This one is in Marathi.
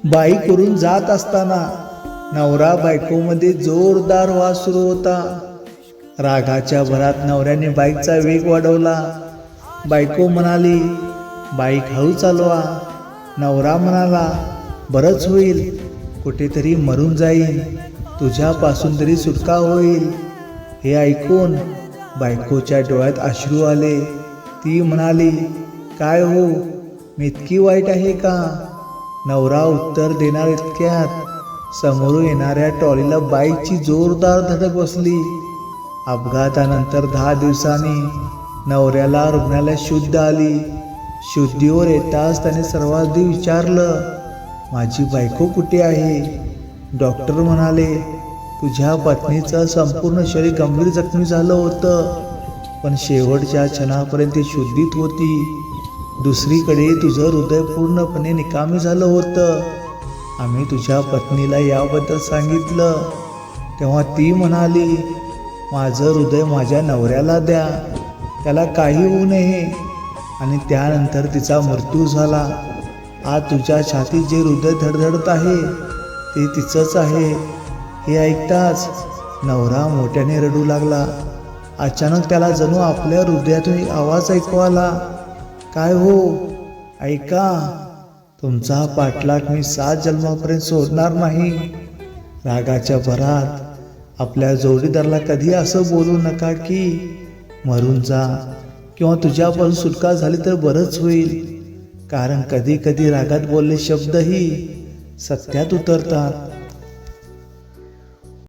बाई करून जात असताना नवरा बायकोमध्ये जोरदार वाद सुरू होता. रागाच्या भरात नवऱ्याने बाईकचा वेग वाढवला. बायको म्हणाली, बाईक हळू चालवा. नवरा म्हणाला, बरंच होईल, कुठेतरी मरून जाईन, तुझ्यापासून तरी सुटका होईल. हे ऐकून बायकोच्या डोळ्यात अश्रू आले. ती म्हणाली, काय हो, मी इतकी वाईट आहे का? नवरा उत्तर देणार इतक्यात समोरून येणाऱ्या ट्रॉलीला बाईकची जोरदार धडक बसली. अपघातानंतर 10 दिवसांनी नवऱ्याला रुग्णालयात शुद्ध आली. शुद्धीवर येताच त्याने सर्वांनी विचारलं, माझी बायको कुठे आहे? डॉक्टर म्हणाले, तुझ्या पत्नीचं संपूर्ण शरीर गंभीर जखमी झालं होतं, पण शेवटच्या क्षणापर्यंत ती शुद्धीत होती. दुसरीकडे तुझं हृदय पूर्णपणे निकामी झालं होतं. आम्ही तुझ्या पत्नीला याबद्दल सांगितलं तेव्हा ती म्हणाली, माझं हृदय माझ्या नवऱ्याला द्या, त्याला काही होऊ नये. आणि त्यानंतर तिचा मृत्यू झाला. आज तुझ्या छातीत जे हृदय धडधडत आहे ते तिचंच आहे. हे ऐकताच नवरा मोठ्याने रडू लागला. अचानक त्याला जणू आपल्या हृदयातून एक आवाज ऐकू आला, काय हो, ऐका, तुमचा पाठलाग मी 7 जन्मापर्यंत सोडणार नाही. रागाच्या भरात आपल्या जोडीदाराला कधी असं बोलू नका की मरून जा किंवा तुझ्यापासून सुटका झाली तर बरंच होईल, कारण कधी कधी रागात बोलले शब्दही सत्यात उतरतात.